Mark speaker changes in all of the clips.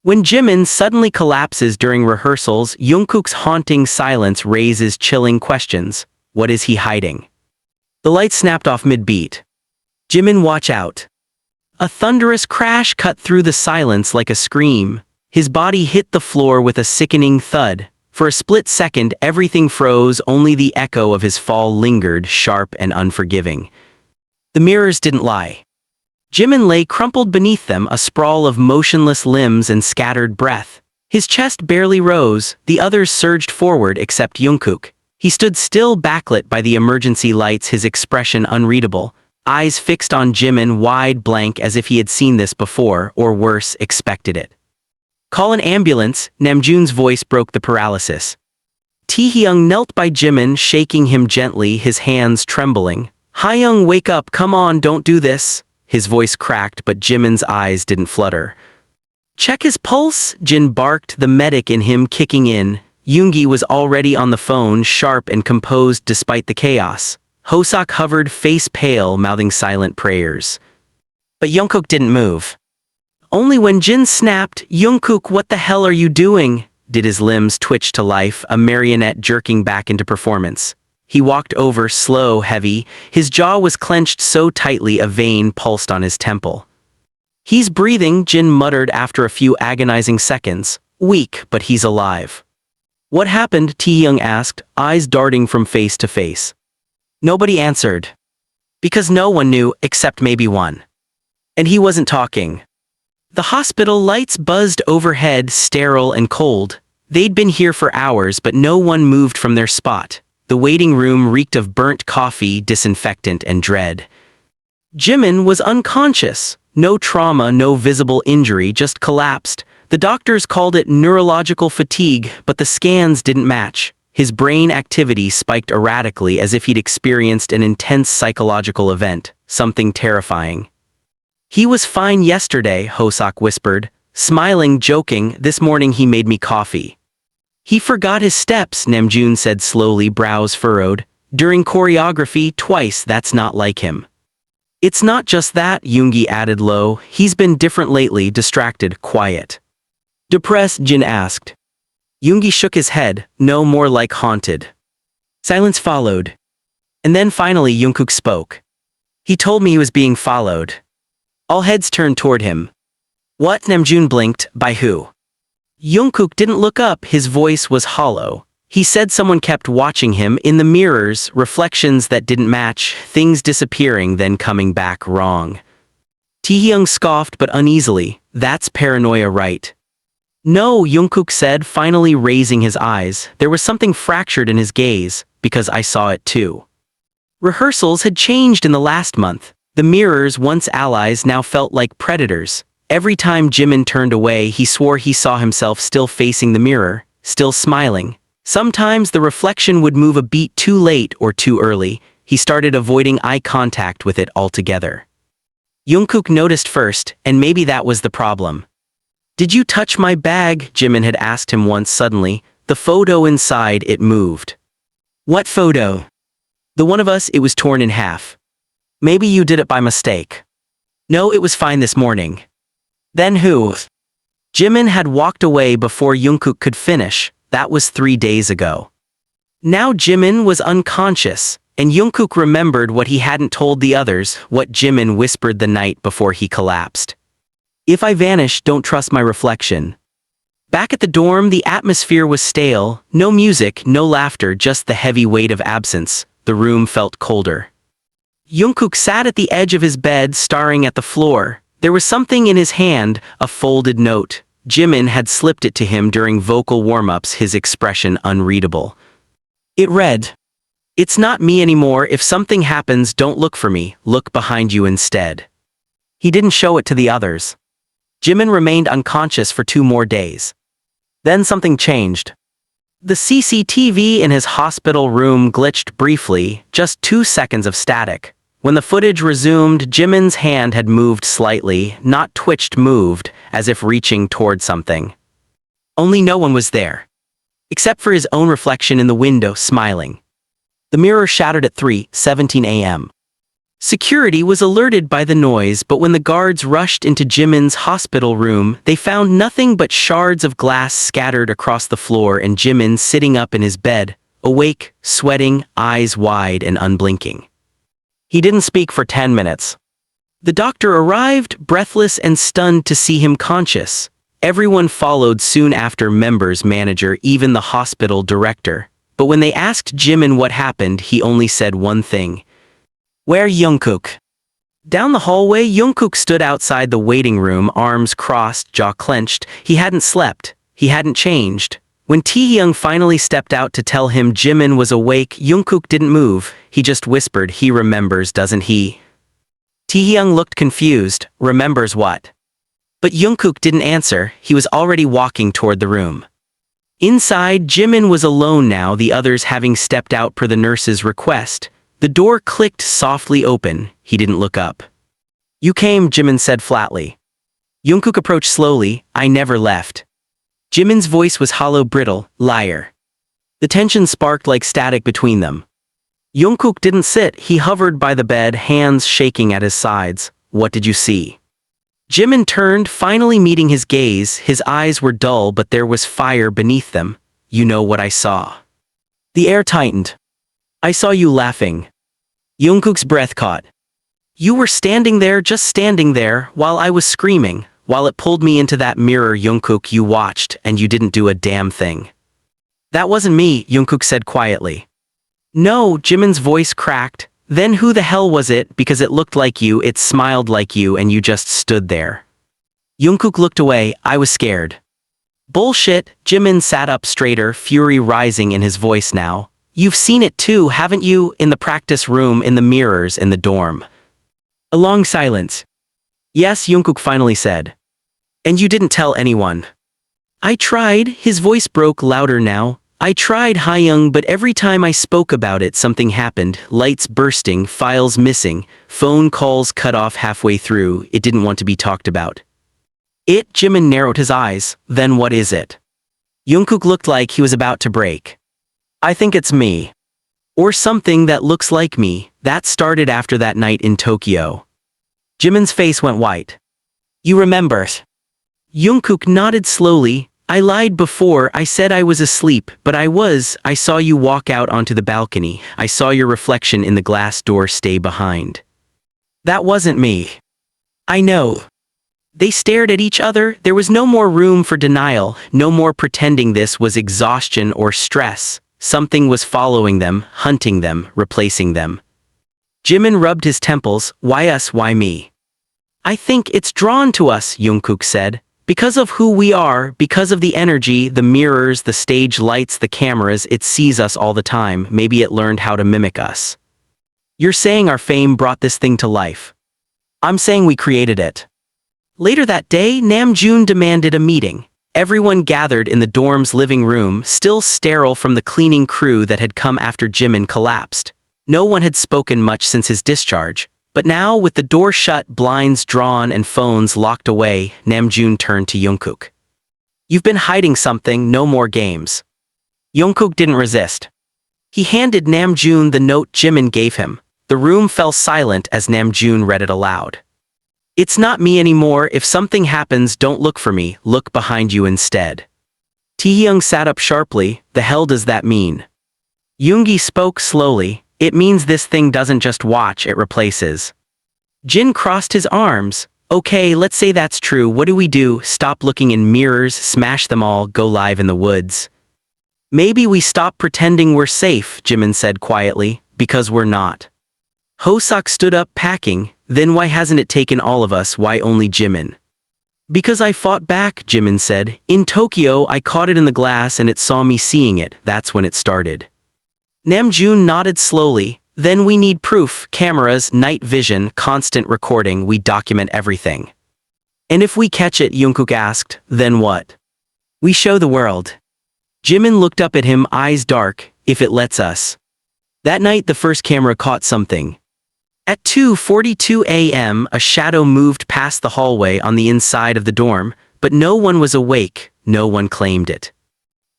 Speaker 1: When Jimin suddenly collapses during rehearsals, Jungkook's haunting silence raises chilling questions. What is he hiding? The lights snapped off mid-beat. Jimin, watch out. A thunderous crash cut through the silence like a scream. His body hit the floor with a sickening thud. For a split second, everything froze, only the echo of his fall lingered, sharp and unforgiving. The mirrors didn't lie. Jimin lay crumpled beneath them, a sprawl of motionless limbs and scattered breath. His chest barely rose, the others surged forward except Jungkook. He stood still, backlit by the emergency lights, his expression unreadable, eyes fixed on Jimin, wide blank as if he had seen this before, or worse, expected it. Call an ambulance, Namjoon's voice broke the paralysis. Taehyung knelt by Jimin, shaking him gently, his hands trembling. Haeyoung, wake up, come on, don't do this. His voice cracked, but Jimin's eyes didn't flutter. Check his pulse, Jin barked, the medic in him kicking in. Yoongi was already on the phone, sharp and composed despite the chaos. Hoseok hovered, face pale, mouthing silent prayers. But Jungkook didn't move. Only when Jin snapped, Jungkook, what the hell are you doing? Did his limbs twitch to life, a marionette jerking back into performance. He walked over, slow, heavy. His jaw was clenched so tightly a vein pulsed on his temple. He's breathing, Jin muttered after a few agonizing seconds. Weak, but he's alive. What happened? Taehyung asked, eyes darting from face to face. Nobody answered. Because no one knew, except maybe one. And he wasn't talking. The hospital lights buzzed overhead, sterile and cold. They'd been here for hours, but no one moved from their spot. The waiting room reeked of burnt coffee, disinfectant, and dread. Jimin was unconscious. No trauma, no visible injury, just collapsed. The doctors called it neurological fatigue, but the scans didn't match. His brain activity spiked erratically as if he'd experienced an intense psychological event, something terrifying. He was fine yesterday, Hoseok whispered, smiling, joking. This morning he made me coffee. He forgot his steps, Namjoon said slowly, brows furrowed. During choreography, twice, that's not like him. It's not just that, Yoongi added low. He's been different lately, distracted, quiet. Depressed, Jin asked. Yoongi shook his head, no, more like haunted. Silence followed. And then finally Jungkook spoke. He told me he was being followed. All heads turned toward him. What? Namjoon blinked. By who? Jungkook didn't look up, his voice was hollow. He said someone kept watching him in the mirrors, reflections that didn't match, things disappearing then coming back wrong. Taehyung scoffed but uneasily. That's paranoia, right? No, Jungkook said, finally raising his eyes. There was something fractured in his gaze, because I saw it too. Rehearsals had changed in the last month. The mirrors, once allies, now felt like predators. Every time Jimin turned away, he swore he saw himself still facing the mirror, still smiling. Sometimes the reflection would move a beat too late or too early. He started avoiding eye contact with it altogether. Jungkook noticed first, and maybe that was the problem. Did you touch my bag? Jimin had asked him once suddenly. The photo inside it moved. What photo? The one of us, it was torn in half. Maybe you did it by mistake. No, it was fine this morning. Then who? Jimin had walked away before Jungkook could finish. That was 3 days ago. Now Jimin was unconscious, and Jungkook remembered what he hadn't told the others, what Jimin whispered the night before he collapsed. If I vanish, don't trust my reflection. Back at the dorm, the atmosphere was stale, no music, no laughter, just the heavy weight of absence. The room felt colder. Jungkook sat at the edge of his bed, staring at the floor. There was something in his hand, a folded note. Jimin had slipped it to him during vocal warm-ups, his expression unreadable. It read, "It's not me anymore. If something happens, don't look for me. Look behind you instead." He didn't show it to the others. Jimin remained unconscious for 2 more days. Then something changed. The CCTV in his hospital room glitched briefly, just 2 seconds of static. When the footage resumed, Jimin's hand had moved slightly, not twitched, moved, as if reaching toward something. Only no one was there. Except for his own reflection in the window, smiling. The mirror shattered at 3:17 a.m. Security was alerted by the noise, but when the guards rushed into Jimin's hospital room, they found nothing but shards of glass scattered across the floor and Jimin sitting up in his bed, awake, sweating, eyes wide and unblinking. He didn't speak for 10 minutes. The doctor arrived, breathless and stunned to see him conscious. Everyone followed soon after, members, manager, even the hospital director. But when they asked Jimin what happened, he only said one thing. "Where Jungkook?" Down the hallway, Jungkook stood outside the waiting room, arms crossed, jaw clenched. He hadn't slept. He hadn't changed. When Taehyung finally stepped out to tell him Jimin was awake, Jungkook didn't move. He just whispered, "He remembers, doesn't he?" Taehyung looked confused. "Remembers what?" But Jungkook didn't answer. He was already walking toward the room. Inside, Jimin was alone now, the others having stepped out per the nurse's request. The door clicked softly open. He didn't look up. "You came," Jimin said flatly. Jungkook approached slowly. "I never left." Jimin's voice was hollow, brittle. "Liar." The tension sparked like static between them. Jungkook didn't sit. He hovered by the bed, hands shaking at his sides. "What did you see?" Jimin turned, finally meeting his gaze. His eyes were dull, but there was fire beneath them. "You know what I saw." The air tightened. "I saw you laughing." Jungkook's breath caught. "You were standing there, just standing there, while I was screaming. While it pulled me into that mirror, Jungkook, you watched, and you didn't do a damn thing." "That wasn't me," Jungkook said quietly. "No," Jimin's voice cracked. "Then who the hell was it? Because it looked like you, it smiled like you, and you just stood there." Jungkook looked away. "I was scared." "Bullshit." Jimin sat up straighter, fury rising in his voice now. "You've seen it too, haven't you? In the practice room, in the mirrors, in the dorm." A long silence. "Yes," Jungkook finally said. "And you didn't tell anyone?" "I tried." His voice broke louder now. "I tried, Haeyoung, but every time I spoke about it, something happened. Lights bursting, files missing, phone calls cut off halfway through. It didn't want to be talked about." "It?" Jimin narrowed his eyes. "Then what is it?" Jungkook looked like he was about to break. "I think it's me. Or something that looks like me. That started after that night in Tokyo." Jimin's face went white. "You remember?" Jungkook nodded slowly. "I lied before. I said I was asleep, but I was. I saw you walk out onto the balcony. I saw your reflection in the glass door stay behind." "That wasn't me." "I know." They stared at each other. There was no more room for denial, no more pretending this was exhaustion or stress. Something was following them, hunting them, replacing them. Jimin rubbed his temples. "Why us? Why me?" "I think it's drawn to us," Jungkook said. "Because of who we are, because of the energy, the mirrors, the stage lights, the cameras. It sees us all the time. Maybe it learned how to mimic us." "You're saying our fame brought this thing to life?" "I'm saying we created it." Later that day, Namjoon demanded a meeting. Everyone gathered in the dorm's living room, still sterile from the cleaning crew that had come after Jimin collapsed. No one had spoken much since his discharge, but now, with the door shut, blinds drawn and phones locked away, Namjoon turned to Jungkook. "You've been hiding something, no more games." Jungkook didn't resist. He handed Namjoon the note Jimin gave him. The room fell silent as Namjoon read it aloud. "It's not me anymore. If something happens, don't look for me, look behind you instead." Taehyung sat up sharply. "The hell does that mean?" Yoongi spoke slowly. "It means this thing doesn't just watch, it replaces." Jin crossed his arms. "Okay, let's say that's true. What do we do? Stop looking in mirrors, smash them all, go live in the woods?" "Maybe we stop pretending we're safe," Jimin said quietly, "because we're not." Hoseok stood up, packing. "Then why hasn't it taken all of us? Why only Jimin?" "Because I fought back," Jimin said. "In Tokyo, I caught it in the glass and it saw me seeing it. That's when it started." Namjoon nodded slowly. "Then we need proof, cameras, night vision, constant recording. We document everything." "And if we catch it," Jungkook asked, "then what?" "We show the world." Jimin looked up at him, eyes dark. "If it lets us." That night the first camera caught something. At 2:42 a.m., a shadow moved past the hallway on the inside of the dorm, but no one was awake, no one claimed it.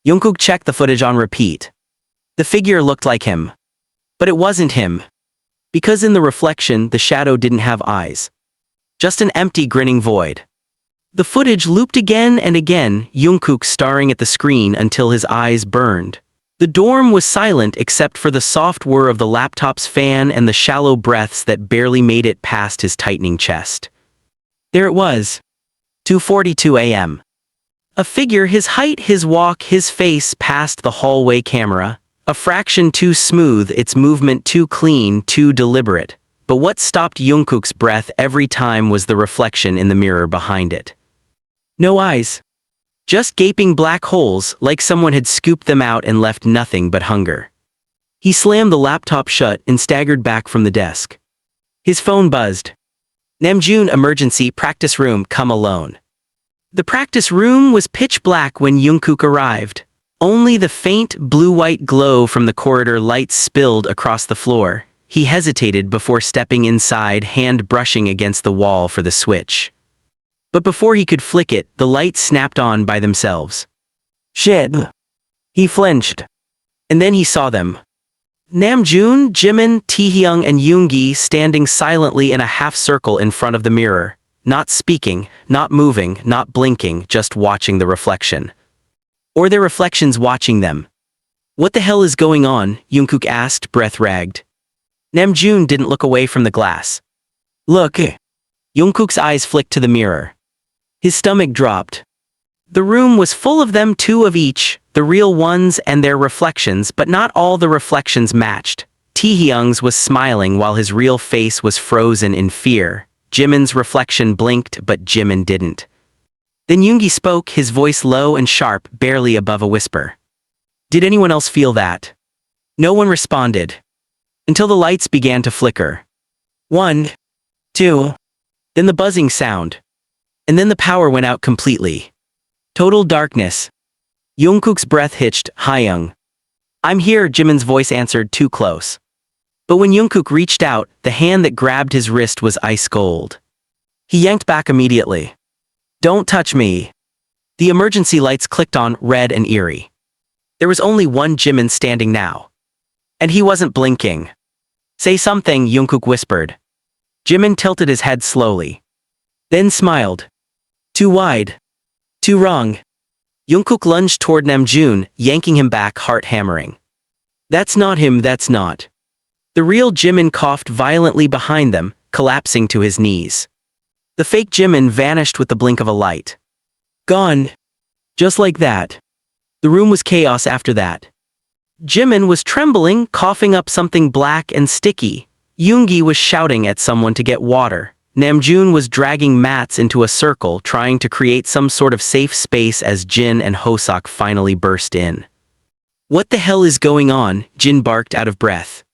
Speaker 1: Jungkook checked the footage on repeat. The figure looked like him. But it wasn't him. Because in the reflection, the shadow didn't have eyes. Just an empty grinning void. The footage looped again and again, Jungkook staring at the screen until his eyes burned. The dorm was silent except for the soft whir of the laptop's fan and the shallow breaths that barely made it past his tightening chest. There it was. 2:42 a.m. A figure, his height, his walk, his face past the hallway camera. A fraction too smooth, its movement too clean, too deliberate. But what stopped Jungkook's breath every time was the reflection in the mirror behind it. No eyes. Just gaping black holes, like someone had scooped them out and left nothing but hunger. He slammed the laptop shut and staggered back from the desk. His phone buzzed. Namjoon, emergency, practice room, come alone. The practice room was pitch black when Jungkook arrived. Only the faint, blue-white glow from the corridor lights spilled across the floor. He hesitated before stepping inside, hand brushing against the wall for the switch. But before he could flick it, the lights snapped on by themselves. Shit. He flinched. And then he saw them. Namjoon, Jimin, Taehyung, and Yoongi standing silently in a half-circle in front of the mirror. Not speaking, not moving, not blinking, just watching the reflection. Or their reflections watching them. What the hell is going on? Jungkook asked, breath ragged. Namjoon didn't look away from the glass. Look. Jungkook's eyes flicked to the mirror. His stomach dropped. The room was full of them, two of each, the real ones and their reflections, but not all the reflections matched. Taehyung's was smiling while his real face was frozen in fear. Jimin's reflection blinked, but Jimin didn't. Then Yoongi spoke, his voice low and sharp, barely above a whisper. Did anyone else feel that? No one responded. Until the lights began to flicker. 1, 2, then the buzzing sound. And then the power went out completely. Total darkness. Jungkook's breath hitched. Taehyung. I'm here, Jimin's voice answered, too close. But when Jungkook reached out, the hand that grabbed his wrist was ice cold. He yanked back immediately. Don't touch me. The emergency lights clicked on, red and eerie. There was only one Jimin standing now. And he wasn't blinking. Say something, Jungkook whispered. Jimin tilted his head slowly. Then smiled. Too wide. Too wrong. Jungkook lunged toward Namjoon, yanking him back, heart hammering. That's not him, that's not. The real Jimin coughed violently behind them, collapsing to his knees. The fake Jimin vanished with the blink of a light. Gone. Just like that. The room was chaos after that. Jimin was trembling, coughing up something black and sticky. Yoongi was shouting at someone to get water. Namjoon was dragging mats into a circle, trying to create some sort of safe space as Jin and Hoseok finally burst in. What the hell is going on? Jin barked out of breath.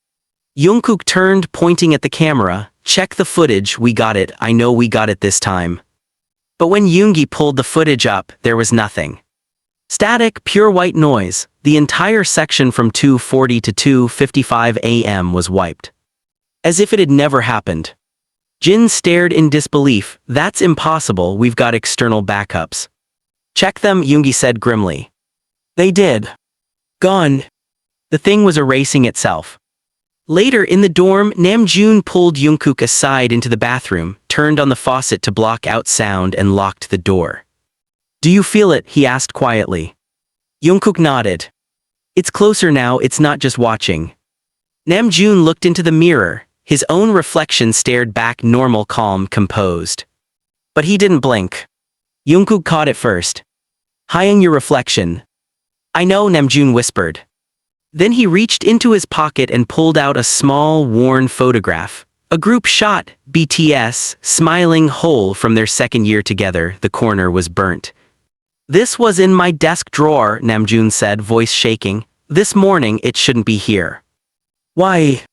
Speaker 1: Jungkook turned, pointing at the camera. Check the footage, we got it, I know we got it this time. But when Yoongi pulled the footage up, there was nothing. Static, pure white noise. The entire section from 2:40 to 2:55 a.m. was wiped. As if it had never happened. Jin stared in disbelief. That's impossible, we've got external backups. Check them, Yoongi said grimly. They did. Gone. The thing was erasing itself. Later in the dorm, Namjoon pulled Jungkook aside into the bathroom, turned on the faucet to block out sound and locked the door. Do you feel it? He asked quietly. Jungkook nodded. It's closer now, it's not just watching. Namjoon looked into the mirror. His own reflection stared back, normal, calm, composed. But he didn't blink. Jungkook caught it first. Taehyung, your reflection. I know, Namjoon whispered. Then he reached into his pocket and pulled out a small, worn photograph. A group shot, BTS, smiling whole from their second year together. The corner was burnt. This was in my desk drawer, Namjoon said, voice shaking. This morning, it shouldn't be here. Why?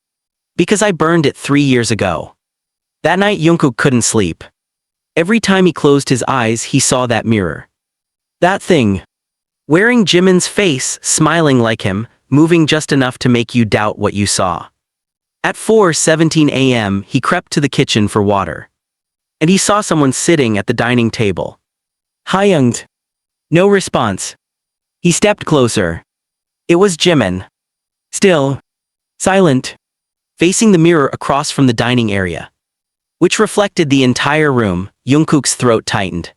Speaker 1: Because I burned it 3 years ago. That night Jungkook couldn't sleep. Every time he closed his eyes, he saw that mirror. That thing. Wearing Jimin's face, smiling like him, moving just enough to make you doubt what you saw. At 4:17 a.m., he crept to the kitchen for water. And he saw someone sitting at the dining table. Taehyung. No response. He stepped closer. It was Jimin. Still. Silent. facing the mirror across from the dining area, which reflected the entire room. Jungkook's throat tightened.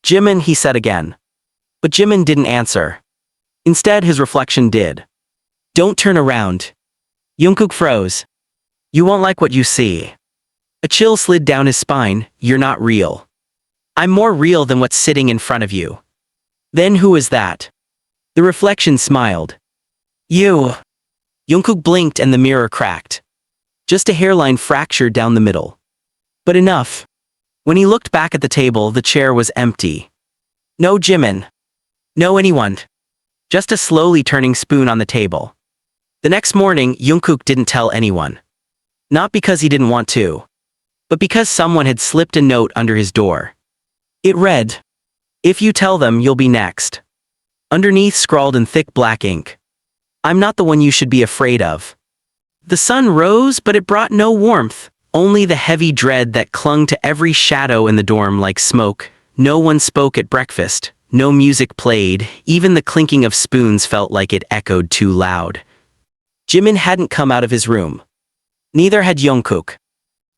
Speaker 1: "Jimin," he said again. But Jimin didn't answer. Instead, his reflection did. "Don't turn around." Jungkook froze. "You won't like what you see." A chill slid down his spine. "You're not real. I'm more real than what's sitting in front of you." "Then who is that?" The reflection smiled. "You." Jungkook blinked and the mirror cracked. Just a hairline fracture down the middle. But enough. When he looked back at the table, the chair was empty. No Jimin. No anyone. Just a slowly turning spoon on the table. The next morning, Jungkook didn't tell anyone. Not because he didn't want to, but because someone had slipped a note under his door. It read, "If you tell them, you'll be next." Underneath, scrawled in thick black ink, "I'm not the one you should be afraid of." The sun rose, but it brought no warmth, only the heavy dread that clung to every shadow in the dorm like smoke. No one spoke at breakfast, no music played, even the clinking of spoons felt like it echoed too loud. Jimin hadn't come out of his room. Neither had Jungkook.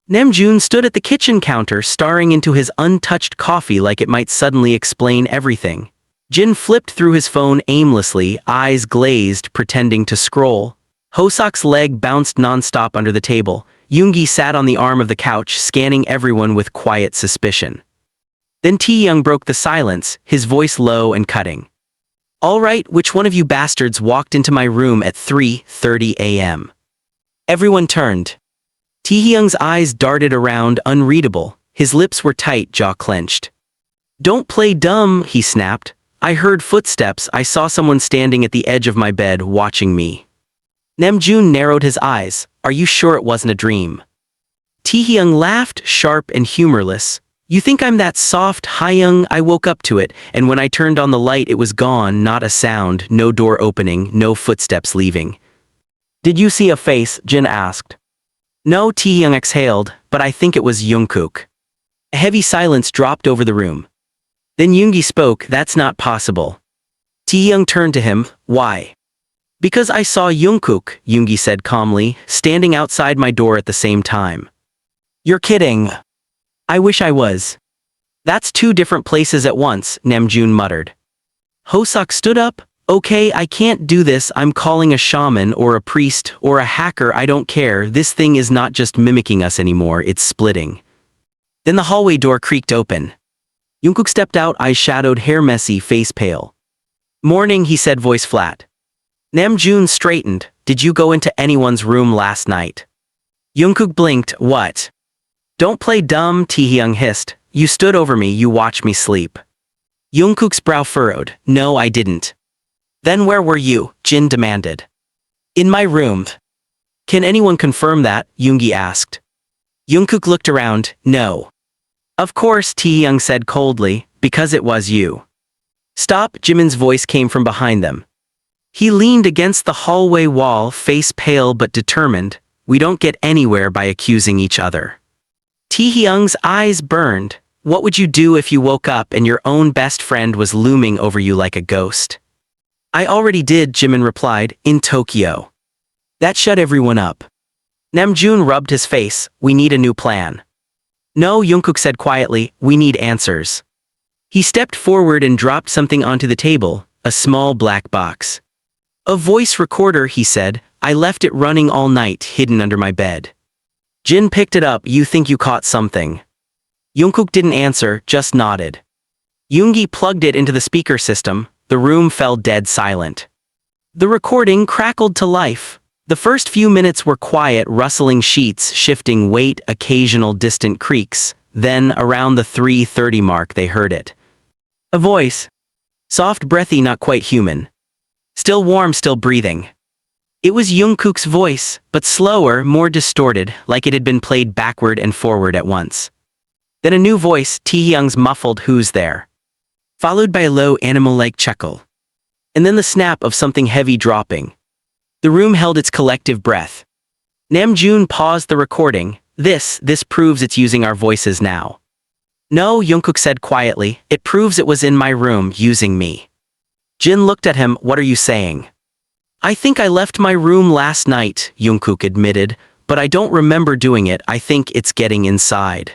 Speaker 1: Namjoon stood at the kitchen counter staring into his untouched coffee like it might suddenly explain everything. Jin flipped through his phone aimlessly, eyes glazed, pretending to scroll. Hosok's leg bounced nonstop under the table. Yoongi sat on the arm of the couch, scanning everyone with quiet suspicion. Then Taehyung broke the silence, his voice low and cutting. "All right, which one of you bastards walked into my room at 3:30 a.m.? Everyone turned. Taehyung's eyes darted around, unreadable. His lips were tight, jaw clenched. "Don't play dumb," he snapped. "I heard footsteps. I saw someone standing at the edge of my bed, watching me." Namjoon narrowed his eyes. "Are you sure it wasn't a dream?" Taehyung laughed, sharp and humorless. "You think I'm that soft, Hyung? I woke up to it, and when I turned on the light it was gone, not a sound, no door opening, no footsteps leaving." "Did you see a face?" Jin asked. "No," Taehyung exhaled, "but I think it was Jungkook." A heavy silence dropped over the room. Then Yoongi spoke. "That's not possible." Taehyung turned to him. "Why?" "Because I saw Jungkook," Yoongi said calmly, "standing outside my door at the same time." "You're kidding." "I wish I was." "That's two different places at once," Namjoon muttered. Hosok stood up. "Okay, I can't do this. I'm calling a shaman or a priest or a hacker. I don't care. This thing is not just mimicking us anymore, it's splitting." Then the hallway door creaked open. Jungkook stepped out, eyes shadowed, hair messy, face pale. "Morning," he said, voice flat. Namjoon straightened. "Did you go into anyone's room last night?" Jungkook blinked. "What?" "Don't play dumb," Taehyung hissed. "You stood over me, you watched me sleep." Jungkook's brow furrowed. "No, I didn't." "Then where were you?" Jin demanded. "In my room." "Can anyone confirm that?" Yoongi asked. Jungkook looked around. "No." "Of course," Taehyung said coldly, "because it was you." "Stop," Jimin's voice came from behind them. He leaned against the hallway wall, face pale but determined. "We don't get anywhere by accusing each other." Taehyung's eyes burned. "What would you do if you woke up and your own best friend was looming over you like a ghost?" "I already did," Jimin replied, "in Tokyo." That shut everyone up. Namjoon rubbed his face. "We need a new plan." "No," Jungkook said quietly, "we need answers." He stepped forward and dropped something onto the table, a small black box. "A voice recorder," he said. "I left it running all night, hidden under my bed." Jin picked it up. "You think you caught something?" Jungkook didn't answer, just nodded. Yoongi plugged it into the speaker system. The room fell dead silent. The recording crackled to life. The first few minutes were quiet, rustling sheets, shifting weight, occasional distant creaks. Then, around the 3:30 mark, they heard it. A voice. Soft, breathy, not quite human. Still warm, still breathing. It was Jungkook's voice, but slower, more distorted, like it had been played backward and forward at once. Then a new voice, Taehyung's muffled "Who's there?" followed by a low, animal-like chuckle. And then the snap of something heavy dropping. The room held its collective breath. Namjoon paused the recording. This proves it's using our voices now." "No," Jungkook said quietly, "it proves it was in my room, using me." Jin looked at him. "What are you saying?" "I think I left my room last night," Jungkook admitted. but I don't remember doing it. I think it's getting inside.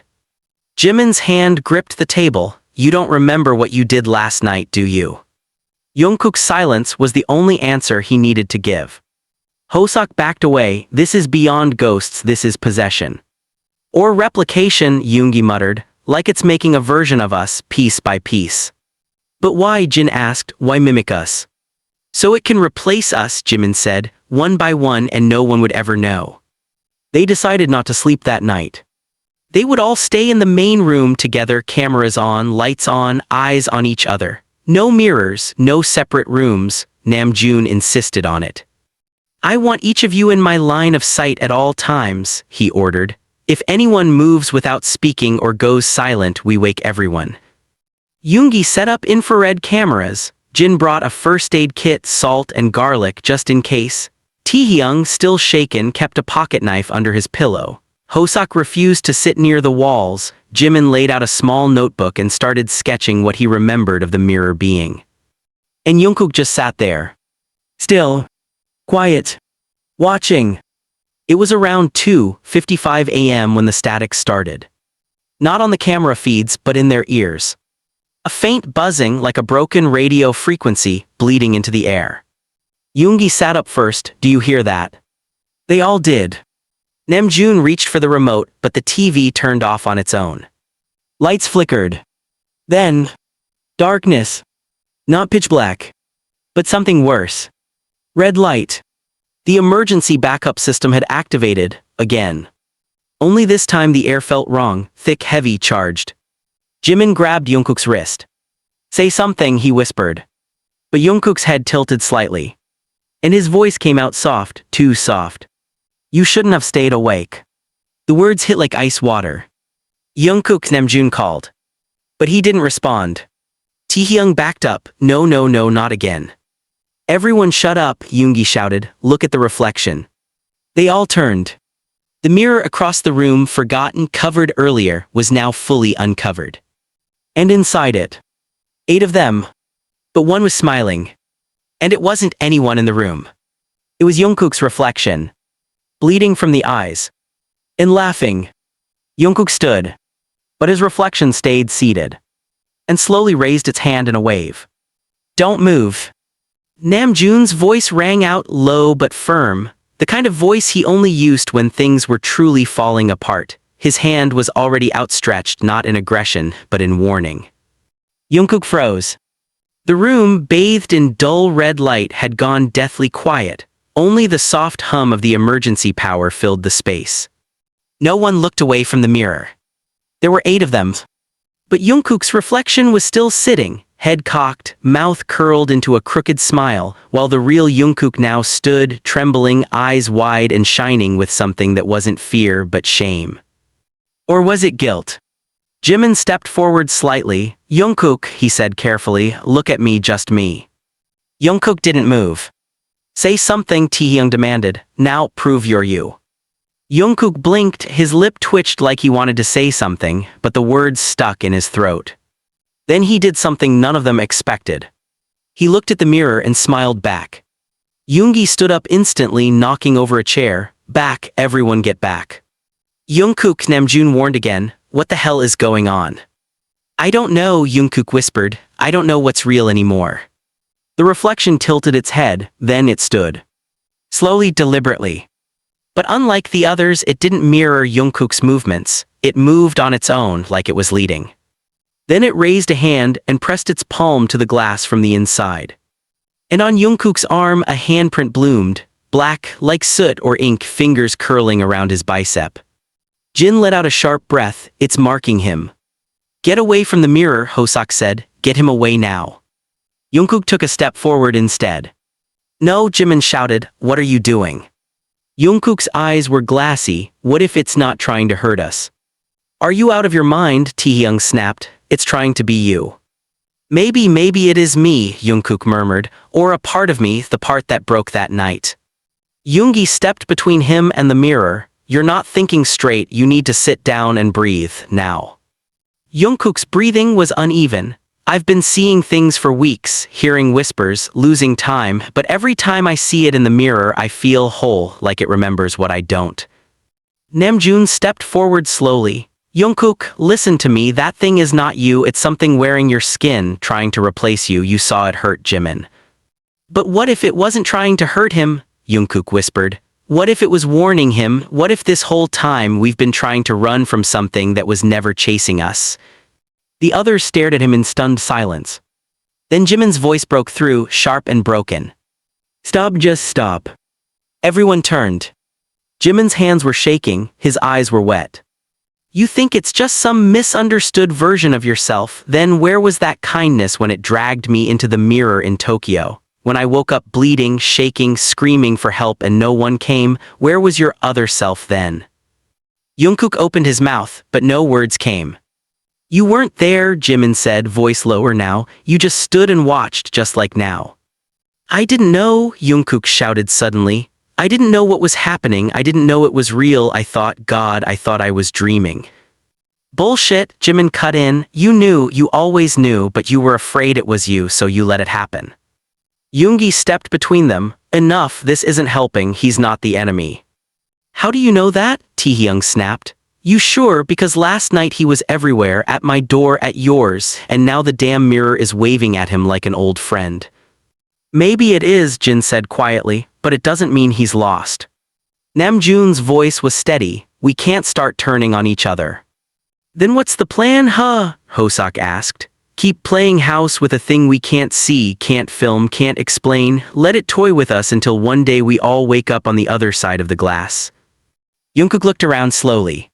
Speaker 1: Jimin's hand gripped the table. You don't remember what you did last night, do you? Jungkook's silence was the only answer he needed to give. Hoseok backed away. This is beyond ghosts, this is possession. Or replication, Yoongi muttered, like it's making a version of us, piece by piece. But why, Jin asked, why mimic us? So it can replace us, Jimin said, one by one and no one would ever know. They decided not to sleep that night. They would all stay in the main room together, cameras on, lights on, eyes on each other. No mirrors, no separate rooms, Namjoon insisted on it. I want each of you in my line of sight at all times, he ordered. If anyone moves without speaking or goes silent, we wake everyone. Yoongi set up infrared cameras. Jin brought a first aid kit, salt and garlic just in case. Taehyung, still shaken, kept a pocket knife under his pillow. Hoseok refused to sit near the walls. Jimin laid out a small notebook and started sketching what he remembered of the mirror being. And Jungkook just sat there. Still. Quiet. Watching. It was around 2:55 a.m. when the static started. Not on the camera feeds, but in their ears. A faint buzzing like a broken radio frequency bleeding into the air. Yoongi sat up first. Do you hear that? They all did. Namjoon reached for the remote, but the TV turned off on its own. Lights flickered. Then, darkness. Not pitch black, but something worse. Red light. The emergency backup system had activated, again. Only this time the air felt wrong, thick, heavy, charged. Jimin grabbed Jungkook's wrist. Say something, he whispered. But Jungkook's head tilted slightly. And his voice came out soft, too soft. You shouldn't have stayed awake. The words hit like ice water. Jungkook, Namjoon called. But he didn't respond. Taehyung backed up. No, no, no, not again. Everyone shut up, Yoongi shouted. Look at the reflection. They all turned. The mirror across the room, forgotten, covered earlier, was now fully uncovered. And inside it. 8 of them. But one was smiling. And it wasn't anyone in the room. It was Jungkook's reflection. Bleeding from the eyes. And laughing. Jungkook stood. But his reflection stayed seated. And slowly raised its hand in a wave. Don't move. Namjoon's voice rang out low but firm, the kind of voice he only used when things were truly falling apart. His hand was already outstretched, not in aggression, but in warning. Jungkook froze. The room, bathed in dull red light, had gone deathly quiet. Only the soft hum of the emergency power filled the space. No one looked away from the mirror. There were 8 of them. But Jungkook's reflection was still sitting, head cocked, mouth curled into a crooked smile, while the real Jungkook now stood, trembling, eyes wide and shining with something that wasn't fear but shame. Or was it guilt? Jimin stepped forward slightly. Jungkook, he said carefully, look at me, just me. Jungkook didn't move. Say something, Taehyung demanded. Now, prove you're you. Jungkook blinked, his lip twitched like he wanted to say something, but the words stuck in his throat. Then he did something none of them expected. He looked at the mirror and smiled back. Yoongi stood up instantly, knocking over a chair. Back, everyone get back. Jungkook, Namjoon warned again. What the hell is going on? I don't know, Jungkook whispered. I don't know what's real anymore. The reflection tilted its head, then it stood. Slowly, deliberately. But unlike the others, it didn't mirror Jungkook's movements. It moved on its own, like it was leading. Then it raised a hand and pressed its palm to the glass from the inside. And on Jungkook's arm, a handprint bloomed, black, like soot or ink, fingers curling around his bicep. Jin let out a sharp breath. It's marking him. Get away from the mirror, Hoseok said. Get him away now. Jungkook took a step forward instead. No, Jimin shouted. What are you doing? Jungkook's eyes were glassy. What if it's not trying to hurt us? Are you out of your mind? Taehyung snapped. It's trying to be you. Maybe it is me, Jungkook murmured, or a part of me, the part that broke that night. Yoongi stepped between him and the mirror. You're not thinking straight, you need to sit down and breathe, now. Jungkook's breathing was uneven. I've been seeing things for weeks, hearing whispers, losing time, but every time I see it in the mirror I feel whole, like it remembers what I don't. Namjoon stepped forward slowly. Jungkook, listen to me, that thing is not you, it's something wearing your skin, trying to replace you, you saw it hurt Jimin. But what if it wasn't trying to hurt him? Jungkook whispered. What if it was warning him? What if this whole time we've been trying to run from something that was never chasing us? The others stared at him in stunned silence. Then Jimin's voice broke through, sharp and broken. Stop, just stop. Everyone turned. Jimin's hands were shaking, his eyes were wet. You think it's just some misunderstood version of yourself, then where was that kindness when it dragged me into the mirror in Tokyo? When I woke up bleeding, shaking, screaming for help and no one came, where was your other self then? Jungkook opened his mouth, but no words came. You weren't there, Jimin said, voice lower now, you just stood and watched just like now. I didn't know, Jungkook shouted suddenly. I didn't know what was happening, I didn't know it was real, I thought, God, I thought I was dreaming. Bullshit, Jimin cut in, you knew, you always knew, but you were afraid it was you, so you let it happen. Yoongi stepped between them. Enough, this isn't helping, he's not the enemy. How do you know that? Taehyung snapped. You sure, because last night he was everywhere, at my door, at yours, and now the damn mirror is waving at him like an old friend. Maybe it is, Jin said quietly, but it doesn't mean he's lost. Namjoon's voice was steady. We can't start turning on each other. Then what's the plan, huh? Hoseok asked. Keep playing house with a thing we can't see, can't film, can't explain, let it toy with us until one day we all wake up on the other side of the glass. Jungkook looked around slowly.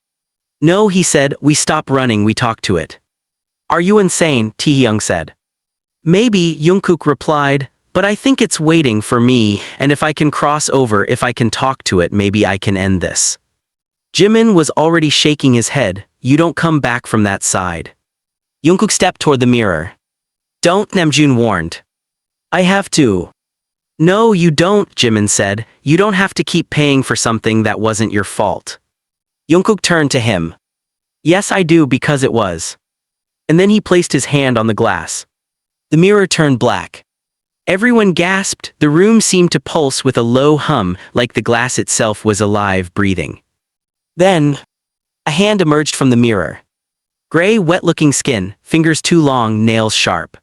Speaker 1: No, he said, we stop running, we talk to it. Are you insane? Taehyung said. Maybe, Jungkook replied, but I think it's waiting for me, and if I can cross over, if I can talk to it, maybe I can end this. Jimin was already shaking his head. You don't come back from that side. Jungkook stepped toward the mirror. Don't, Namjoon warned. I have to. No, you don't, Jimin said. You don't have to keep paying for something that wasn't your fault. Jungkook turned to him. Yes, I do, because it was. And then he placed his hand on the glass. The mirror turned black. Everyone gasped. The room seemed to pulse with a low hum, like the glass itself was alive, breathing. Then, a hand emerged from the mirror. Gray, wet-looking skin, fingers too long, nails sharp.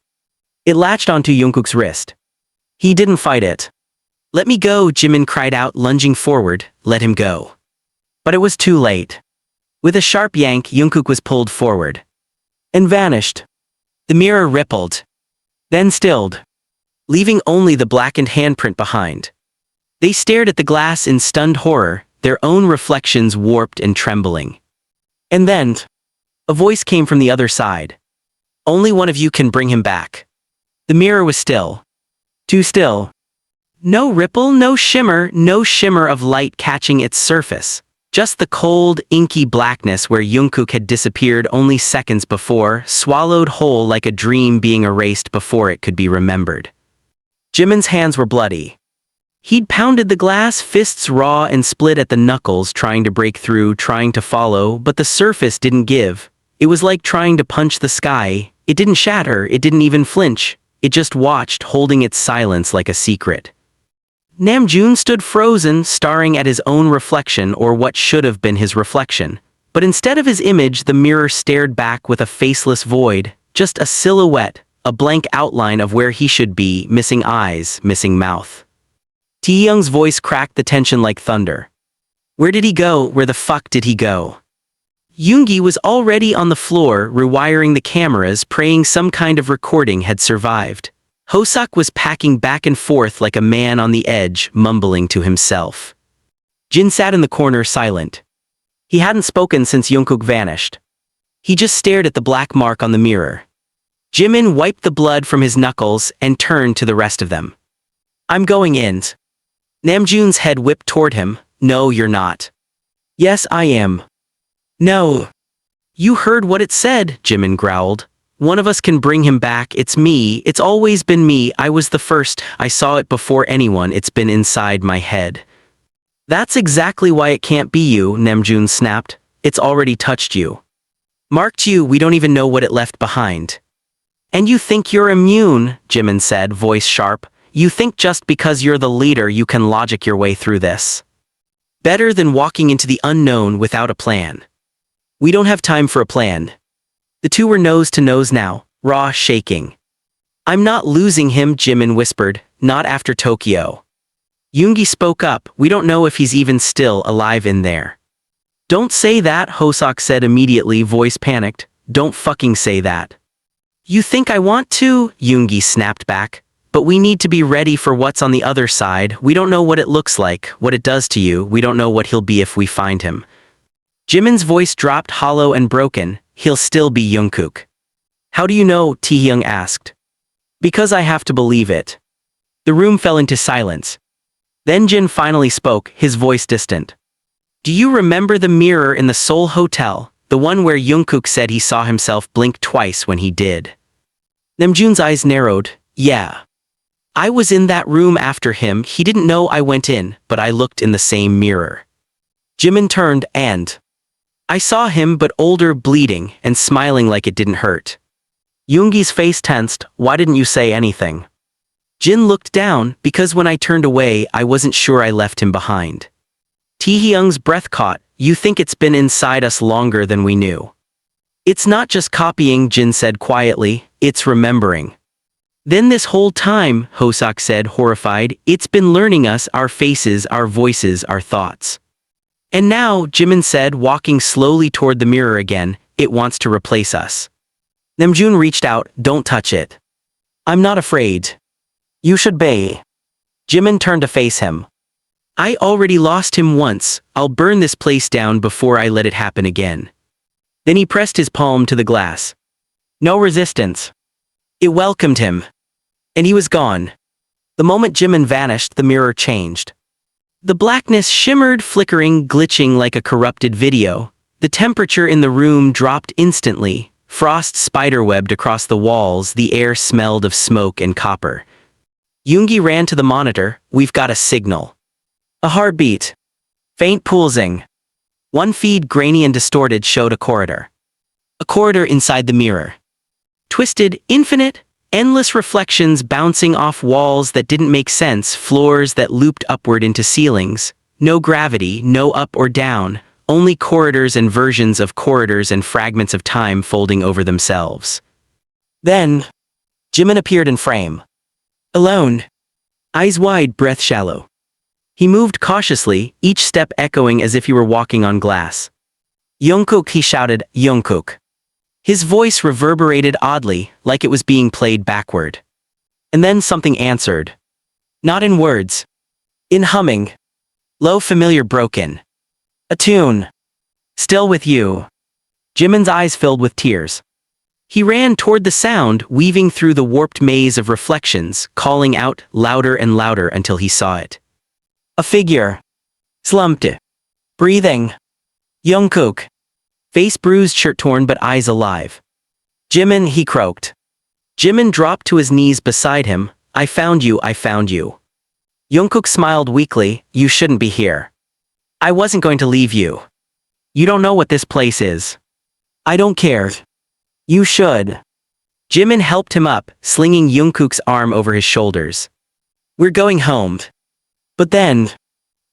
Speaker 1: It latched onto Jungkook's wrist. He didn't fight it. Let me go, Jimin cried out, lunging forward. Let him go. But it was too late. With a sharp yank, Jungkook was pulled forward. And vanished. The mirror rippled. Then stilled. Leaving only the blackened handprint behind. They stared at the glass in stunned horror, their own reflections warped and trembling. And then, a voice came from the other side. Only one of you can bring him back. The mirror was still. Too still. No ripple, no shimmer of light catching its surface. Just the cold, inky blackness where Jungkook had disappeared only seconds before, swallowed whole like a dream being erased before it could be remembered. Jimin's hands were bloody. He'd pounded the glass, fists raw and split at the knuckles, trying to break through, trying to follow, but the surface didn't give. It was like trying to punch the sky. It didn't shatter, it didn't even flinch. It just watched, holding its silence like a secret. Namjoon stood frozen, staring at his own reflection, or what should have been his reflection. But instead of his image, the mirror stared back with a faceless void, just a silhouette, a blank outline of where he should be, missing eyes, missing mouth. Taehyung's voice cracked the tension like thunder. Where did he go? Where the fuck did he go? Yoongi was already on the floor, rewiring the cameras, praying some kind of recording had survived. Hoseok was packing back and forth like a man on the edge, mumbling to himself. Jin sat in the corner silent. He hadn't spoken since Jungkook vanished. He just stared at the black mark on the mirror. Jimin wiped the blood from his knuckles and turned to the rest of them. I'm going in. Namjoon's head whipped toward him. No, you're not. Yes, I am. No. You heard what it said, Jimin growled. One of us can bring him back, it's me, it's always been me, I was the first, I saw it before anyone, it's been inside my head. That's exactly why it can't be you, Namjoon snapped. It's already touched you. Marked you, we don't even know what it left behind. And you think you're immune, Jimin said, voice sharp. You think just because you're the leader you can logic your way through this. Better than walking into the unknown without a plan. We don't have time for a plan. The two were nose to nose now, raw shaking. I'm not losing him, Jimin whispered, not after Tokyo. Yoongi spoke up, we don't know if he's even still alive in there. Don't say that, Hosok said immediately, voice panicked. Don't fucking say that. You think I want to? Yoongi snapped back. But we need to be ready for what's on the other side. We don't know what it looks like, what it does to you. We don't know what he'll be if we find him. Jimin's voice dropped hollow and broken. He'll still be Jungkook. How do you know? Taehyung asked. Because I have to believe it. The room fell into silence. Then Jin finally spoke, his voice distant. Do you remember the mirror in the Seoul Hotel, the one where Jungkook said he saw himself blink twice when he did? Namjoon's eyes narrowed. Yeah. I was in that room after him. He didn't know I went in, but I looked in the same mirror. Jimin turned and I saw him, but older, bleeding, and smiling like it didn't hurt. Yoongi's face tensed. Why didn't you say anything? Jin looked down, because when I turned away, I wasn't sure I left him behind. Taehyung's breath caught. You think it's been inside us longer than we knew. It's not just copying, Jin said quietly, it's remembering. Then this whole time, Hosok said, horrified, it's been learning us, our faces, our voices, our thoughts. And now, Jimin said, walking slowly toward the mirror again, it wants to replace us. Namjoon reached out, don't touch it. I'm not afraid. You should be. Jimin turned to face him. I already lost him once, I'll burn this place down before I let it happen again. Then he pressed his palm to the glass. No resistance. It welcomed him. And he was gone. The moment Jimin vanished, the mirror changed. The blackness shimmered, flickering, glitching like a corrupted video. The temperature in the room dropped instantly. Frost spiderwebbed across the walls, the air smelled of smoke and copper. Yoongi ran to the monitor. We've got a signal. A heartbeat. Faint pulsing. One feed, grainy and distorted, showed a corridor. A corridor inside the mirror. Twisted, infinite, endless reflections bouncing off walls that didn't make sense, floors that looped upward into ceilings. No gravity, no up or down, only corridors and versions of corridors and fragments of time folding over themselves. Then, Jimin appeared in frame. Alone. Eyes wide, breath shallow. He moved cautiously, each step echoing as if he were walking on glass. Jungkook, he shouted, Jungkook. His voice reverberated oddly, like it was being played backward. And then something answered. Not in words. In humming. Low, familiar, broken. A tune. Still with you. Jimin's eyes filled with tears. He ran toward the sound, weaving through the warped maze of reflections, calling out louder and louder until he saw it. A figure. Slumped. Breathing. Jungkook. Face bruised, shirt torn, but eyes alive. Jimin, he croaked. Jimin dropped to his knees beside him. I found you, I found you. Jungkook smiled weakly. You shouldn't be here. I wasn't going to leave you. You don't know what this place is. I don't care. You should. Jimin helped him up, slinging Jungkook's arm over his shoulders. We're going home. But then,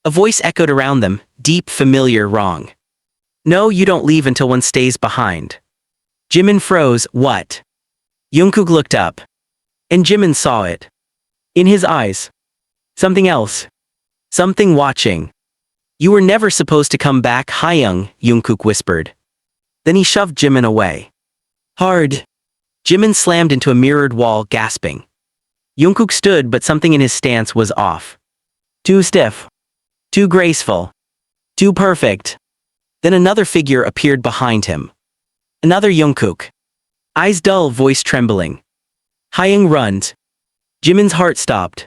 Speaker 1: a voice echoed around them, deep, familiar, wrong. No, you don't leave until one stays behind. Jimin froze. What? Jungkook looked up. And Jimin saw it. In his eyes. Something else. Something watching. You were never supposed to come back, Hyung, Jungkook whispered. Then he shoved Jimin away. Hard. Jimin slammed into a mirrored wall, gasping. Jungkook stood, but something in his stance was off. Too stiff. Too graceful. Too perfect. Then another figure appeared behind him. Another Jungkook. Eyes dull, voice trembling. Hyung runned. Jimin's heart stopped.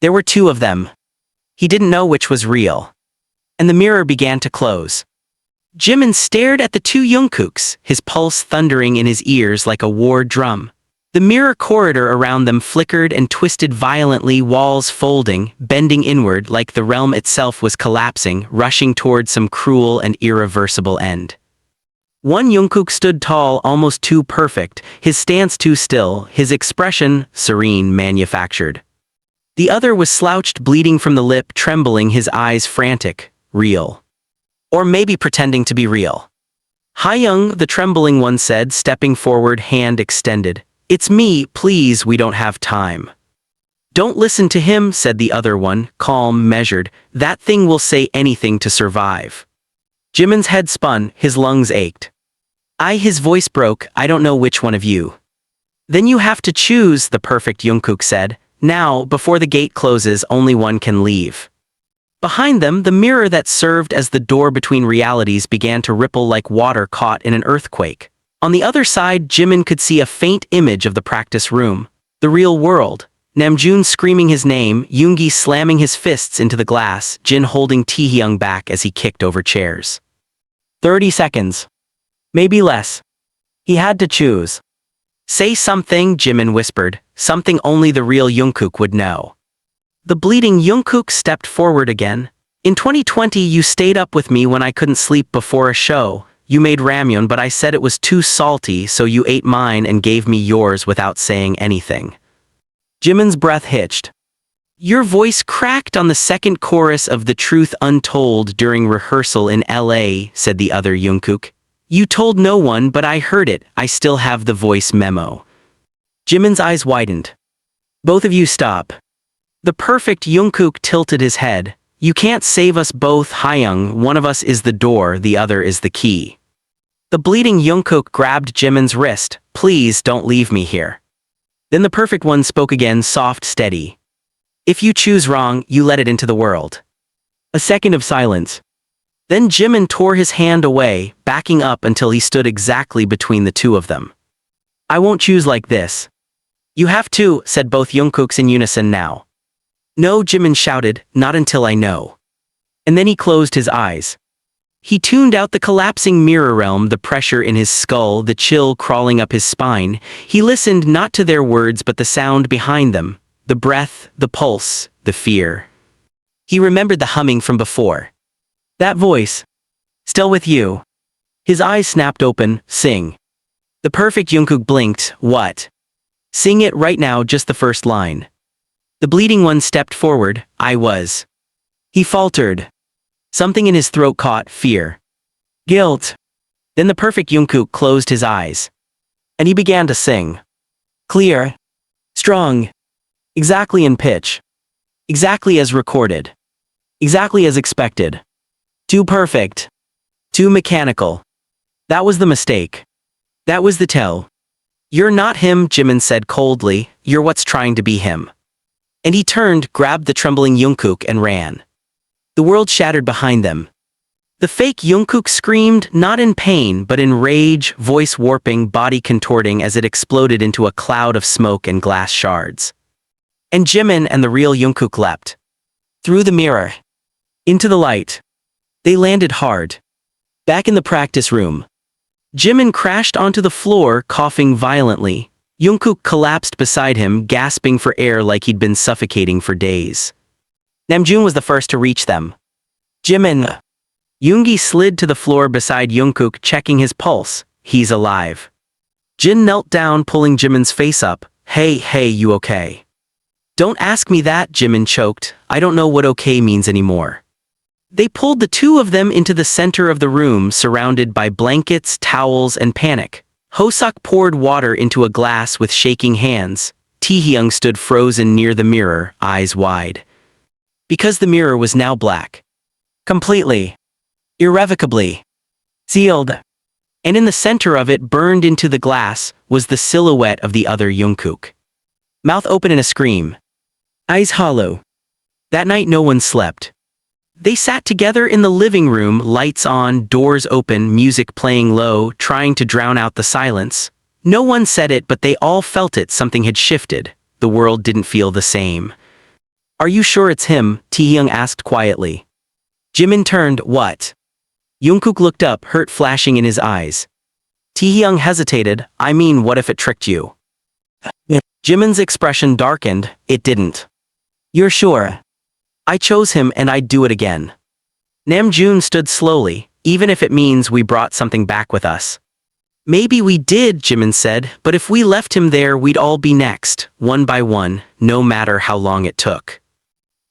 Speaker 1: There were two of them. He didn't know which was real. And the mirror began to close. Jimin stared at the two Jungkooks, his pulse thundering in his ears like a war drum. The mirror corridor around them flickered and twisted violently, walls folding, bending inward like the realm itself was collapsing, rushing toward some cruel and irreversible end. One Jungkook stood tall, almost too perfect, his stance too still, his expression serene, manufactured. The other was slouched, bleeding from the lip, trembling, his eyes frantic, real. Or maybe pretending to be real. Hayoung, the trembling one said, stepping forward, hand extended. It's me, please, we don't have time. Don't listen to him, said the other one, calm, measured. That thing will say anything to survive. Jimin's head spun, his lungs ached. His voice broke, I don't know which one of you. Then you have to choose, the perfect Jungkook said. Now, before the gate closes, only one can leave. Behind them, the mirror that served as the door between realities began to ripple like water caught in an earthquake. On the other side, Jimin could see a faint image of the practice room. The real world. Namjoon screaming his name, Yoongi slamming his fists into the glass, Jin holding Taehyung back as he kicked over chairs. 30 seconds. Maybe less. He had to choose. Say something, Jimin whispered, something only the real Jungkook would know. The bleeding Jungkook stepped forward again. In 2020 you stayed up with me when I couldn't sleep before a show. You made ramyeon but I said it was too salty so you ate mine and gave me yours without saying anything. Jimin's breath hitched. Your voice cracked on the second chorus of The Truth Untold during rehearsal in LA, said the other Jungkook. You told no one but I heard it, I still have the voice memo. Jimin's eyes widened. Both of you stop. The perfect Jungkook tilted his head. You can't save us both, Hayoung, one of us is the door, the other is the key. The bleeding Jungkook grabbed Jimin's wrist. Please don't leave me here. Then the perfect one spoke again, soft, steady. If you choose wrong, you let it into the world. A second of silence. Then Jimin tore his hand away, backing up until he stood exactly between the two of them. I won't choose like this. You have to, said both Jungkooks in unison now. No, Jimin shouted, not until I know. And then he closed his eyes. He tuned out the collapsing mirror realm, the pressure in his skull, the chill crawling up his spine. He listened not to their words but the sound behind them, the breath, the pulse, the fear. He remembered the humming from before. That voice. Still with you. His eyes snapped open, sing. The perfect Jungkook blinked, what? Sing it right now, just the first line. The bleeding one stepped forward, I was. He faltered. Something in his throat caught, fear. Guilt. Then the perfect Jungkook closed his eyes. And he began to sing. Clear. Strong. Exactly in pitch. Exactly as recorded. Exactly as expected. Too perfect. Too mechanical. That was the mistake. That was the tell. You're not him, Jimin said coldly, you're what's trying to be him. And he turned, grabbed the trembling Jungkook and ran. The world shattered behind them. The fake Jungkook screamed, not in pain but in rage, voice warping, body contorting as it exploded into a cloud of smoke and glass shards. And Jimin and the real Jungkook leapt. Through the mirror. Into the light. They landed hard. Back in the practice room. Jimin crashed onto the floor, coughing violently. Jungkook collapsed beside him, gasping for air like he'd been suffocating for days. Namjoon was the first to reach them. Jimin. Yoongi slid to the floor beside Jungkook, checking his pulse. He's alive. Jin knelt down, pulling Jimin's face up. Hey, you okay? Don't ask me that, Jimin choked. I don't know what okay means anymore. They pulled the two of them into the center of the room, surrounded by blankets, towels, and panic. Hosok poured water into a glass with shaking hands. Taehyung stood frozen near the mirror, eyes wide. Because the mirror was now black. Completely. Irrevocably. Sealed. And in the center of it, burned into the glass, was the silhouette of the other Jungkook. Mouth open in a scream. Eyes hollow. That night no one slept. They sat together in the living room, lights on, doors open, music playing low, trying to drown out the silence. No one said it, but they all felt it. Something had shifted. The world didn't feel the same. Are you sure it's him? Taehyung asked quietly. Jimin turned, what? Jungkook looked up, hurt flashing in his eyes. Taehyung hesitated, I mean, what if it tricked you? Jimin's expression darkened, it didn't. You're sure? I chose him and I'd do it again. Namjoon stood slowly, even if it means we brought something back with us. Maybe we did, Jimin said, but if we left him there we'd all be next, one by one, no matter how long it took.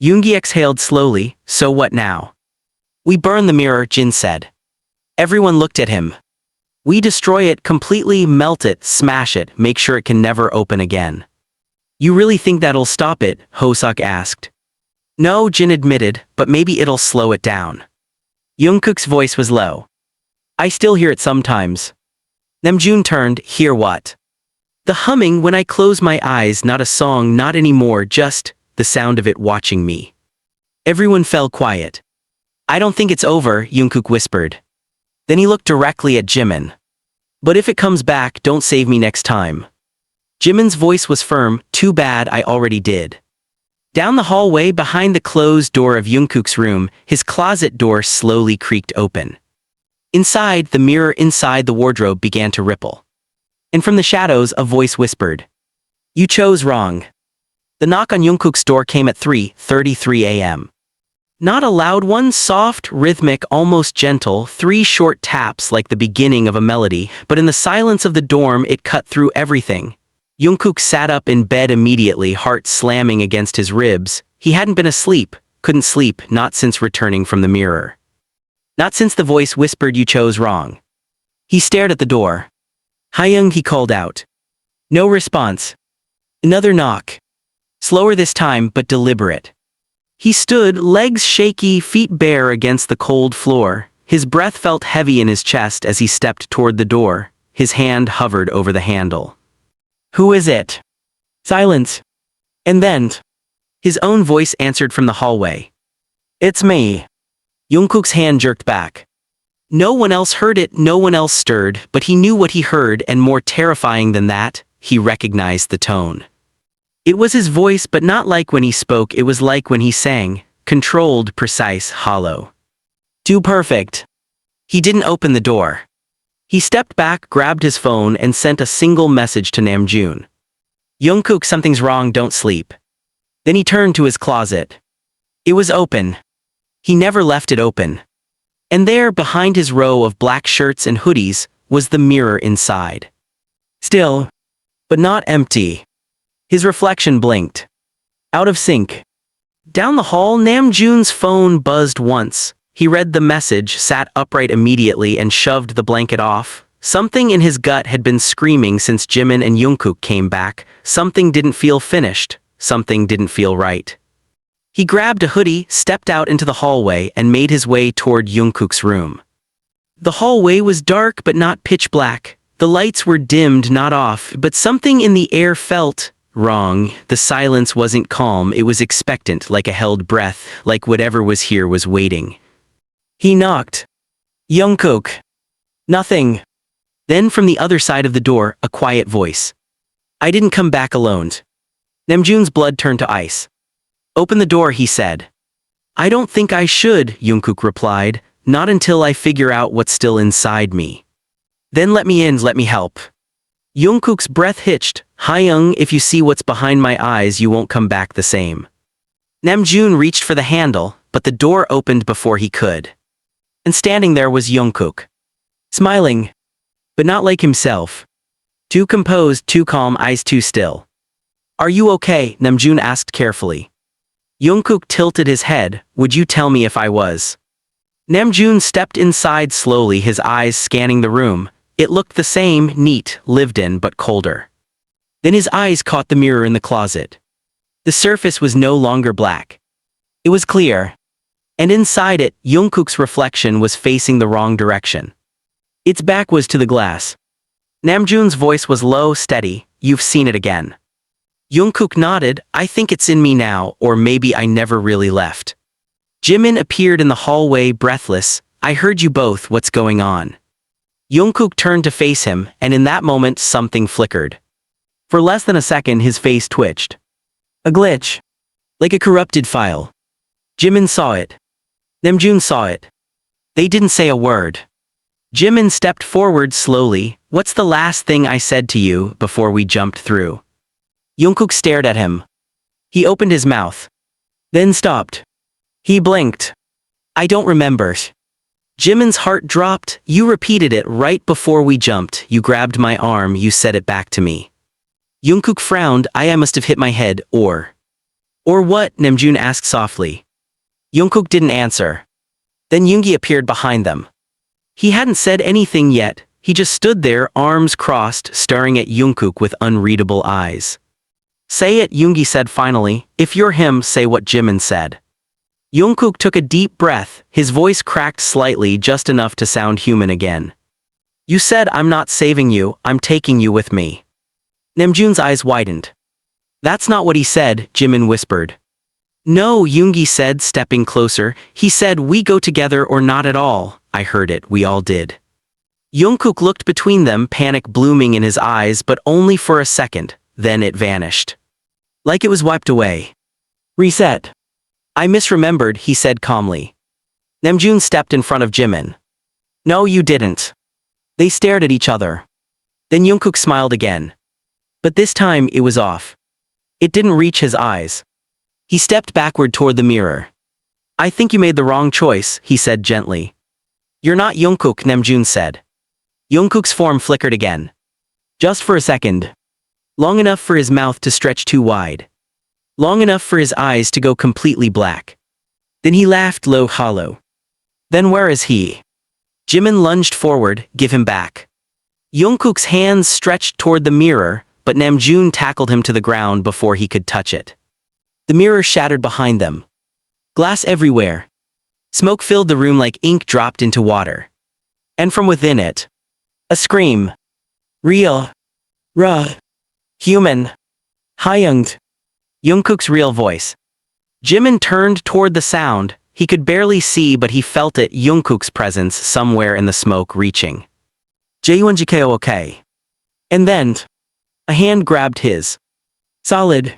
Speaker 1: Yoongi exhaled slowly, so what now? We burn the mirror, Jin said. Everyone looked at him. We destroy it, completely melt it, smash it, make sure it can never open again. You really think that'll stop it? Hosuk asked. No, Jin admitted, but maybe it'll slow it down. Jungkook's voice was low. I still hear it sometimes. Namjoon turned, hear what? The humming when I close my eyes, not a song, not anymore, just the sound of it watching me. Everyone fell quiet. I don't think it's over, Jungkook whispered. Then he looked directly at Jimin. But if it comes back, don't save me next time. Jimin's voice was firm, too bad, I already did. Down the hallway behind the closed door of Jungkook's room, his closet door slowly creaked open. Inside, the mirror inside the wardrobe began to ripple. And from the shadows, a voice whispered. You chose wrong. The knock on Jungkook's door came at 3:33 a.m. Not a loud one, soft, rhythmic, almost gentle, 3 short taps like the beginning of a melody, but in the silence of the dorm it cut through everything. Jungkook sat up in bed immediately, heart slamming against his ribs. He hadn't been asleep, couldn't sleep, not since returning from the mirror. Not since the voice whispered you chose wrong. He stared at the door. Hyung, he called out. No response. Another knock. Slower this time, but deliberate. He stood, legs shaky, feet bare against the cold floor. His breath felt heavy in his chest as he stepped toward the door. His hand hovered over the handle. Who is it? Silence. And then, his own voice answered from the hallway. It's me. Jungkook's hand jerked back. No one else heard it, no one else stirred, but he knew what he heard, and more terrifying than that, he recognized the tone. It was his voice, but not like when he spoke, it was like when he sang, controlled, precise, hollow. Too perfect. He didn't open the door. He stepped back, grabbed his phone, and sent a single message to Namjoon. Jungkook, something's wrong, don't sleep. Then he turned to his closet. It was open. He never left it open. And there, behind his row of black shirts and hoodies, was the mirror inside. Still, but not empty. His reflection blinked. Out of sync. Down the hall, Namjoon's phone buzzed once. He read the message, sat upright immediately, and shoved the blanket off. Something in his gut had been screaming since Jimin and Jungkook came back. Something didn't feel finished. Something didn't feel right. He grabbed a hoodie, stepped out into the hallway, and made his way toward Jungkook's room. The hallway was dark but not pitch black. The lights were dimmed, not off, but something in the air felt wrong. The silence wasn't calm, it was expectant, like a held breath, like whatever was here was waiting. He knocked. Jungkook. Nothing. Then from the other side of the door, a quiet voice. I didn't come back alone. Namjoon's blood turned to ice. Open the door, he said. I don't think I should, Jungkook replied, not until I figure out what's still inside me. Then let me in, let me help. Jungkook's breath hitched. Hyung, if you see what's behind my eyes, you won't come back the same. Namjoon reached for the handle, but the door opened before he could. And standing there was Jungkook. Smiling. But not like himself. Too composed, too calm, eyes too still. Are you okay? Namjoon asked carefully. Jungkook tilted his head. Would you tell me if I was? Namjoon stepped inside slowly, his eyes scanning the room. It looked the same, neat, lived in, but colder. Then his eyes caught the mirror in the closet. The surface was no longer black. It was clear. And inside it, Jungkook's reflection was facing the wrong direction. Its back was to the glass. Namjoon's voice was low, steady. You've seen it again. Jungkook nodded. I think it's in me now, or maybe I never really left. Jimin appeared in the hallway, breathless. I heard you both, what's going on? Jungkook turned to face him, and in that moment something flickered. For less than a second his face twitched. A glitch. Like a corrupted file. Jimin saw it. Namjoon saw it. They didn't say a word. Jimin stepped forward slowly. What's the last thing I said to you before we jumped through? Jungkook stared at him. He opened his mouth. Then stopped. He blinked. I don't remember. Jimin's heart dropped. You repeated it right before we jumped. You grabbed my arm, you said it back to me. Jungkook frowned. I must have hit my head, or what? Namjoon asked softly. Jungkook didn't answer. Then Yoongi appeared behind them. He hadn't said anything yet, he just stood there, arms crossed, staring at Jungkook with unreadable eyes. Say it, Yoongi said finally. If you're him, say what Jimin said. Jungkook took a deep breath, his voice cracked slightly, just enough to sound human again. You said I'm not saving you, I'm taking you with me. Namjoon's eyes widened. That's not what he said, Jimin whispered. No, Yoongi said, stepping closer. He said we go together or not at all. I heard it, we all did. Jungkook looked between them, panic blooming in his eyes, but only for a second, then it vanished. Like it was wiped away. Reset. I misremembered, he said calmly. Namjoon stepped in front of Jimin. No, you didn't. They stared at each other. Then Jungkook smiled again. But this time it was off. It didn't reach his eyes. He stepped backward toward the mirror. I think you made the wrong choice, he said gently. You're not Jungkook, Namjoon said. Jungkook's form flickered again. Just for a second. Long enough for his mouth to stretch too wide. Long enough for his eyes to go completely black. Then he laughed low, hollow. Then where is he? Jimin lunged forward, give him back. Jungkook's hands stretched toward the mirror, but Namjoon tackled him to the ground before he could touch it. The mirror shattered behind them. Glass everywhere. Smoke filled the room like ink dropped into water. And from within it, a scream. Real. Raw. Human. Hyunged. Jungkook's real voice. Jimin turned toward the sound. He could barely see, but he felt it, Jungkook's presence somewhere in the smoke reaching. Jungkook okay. And then, a hand grabbed his. Solid.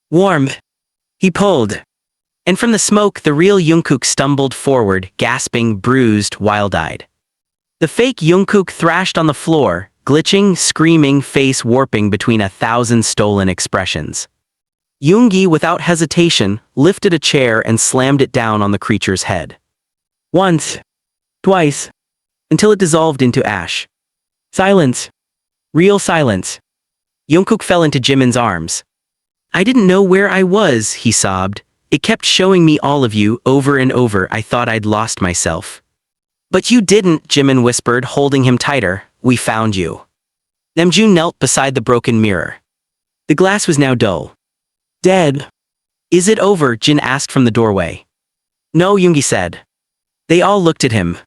Speaker 1: Warm. He pulled. And from the smoke, the real Jungkook stumbled forward, gasping, bruised, wild-eyed. The fake Jungkook thrashed on the floor, glitching, screaming, face warping between 1,000 stolen expressions. Yoongi, without hesitation, lifted a chair and slammed it down on the creature's head. Once. Twice. Until it dissolved into ash. Silence. Real silence. Jungkook fell into Jimin's arms. I didn't know where I was, he sobbed. It kept showing me all of you, over and over. I thought I'd lost myself. But you didn't, Jimin whispered, holding him tighter. We found you. Namjoon knelt beside the broken mirror. The glass was now dull. Dead. Is it over? Jin asked from the doorway. No, Yoongi said. They all looked at him.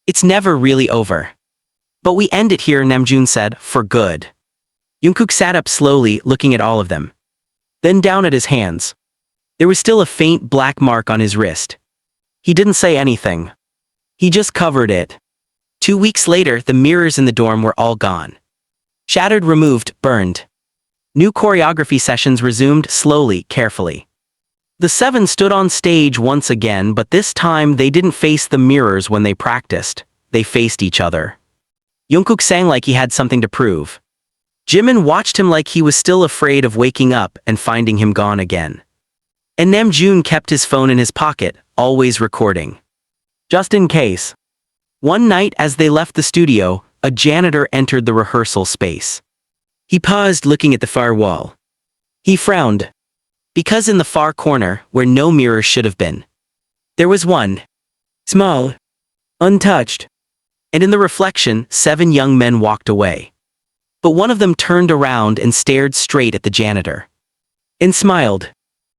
Speaker 1: It's never really over. But we end it here, Namjoon said, for good. Jungkook sat up slowly, looking at all of them. Then down at his hands. There was still a faint black mark on his wrist. He didn't say anything. He just covered it. 2 weeks later, the mirrors in the dorm were all gone. Shattered, removed, burned. New choreography sessions resumed slowly, carefully. The seven stood on stage once again, but this time they didn't face the mirrors when they practiced. They faced each other. Jungkook sang like he had something to prove. Jimin watched him like he was still afraid of waking up and finding him gone again. And Namjoon kept his phone in his pocket, always recording. Just in case. One night as they left the studio, a janitor entered the rehearsal space. He paused, looking at the far wall. He frowned. Because in the far corner, where no mirror should have been, there was one. Small. Untouched. And in the reflection, 7 young men walked away. But one of them turned around and stared straight at the janitor. And smiled.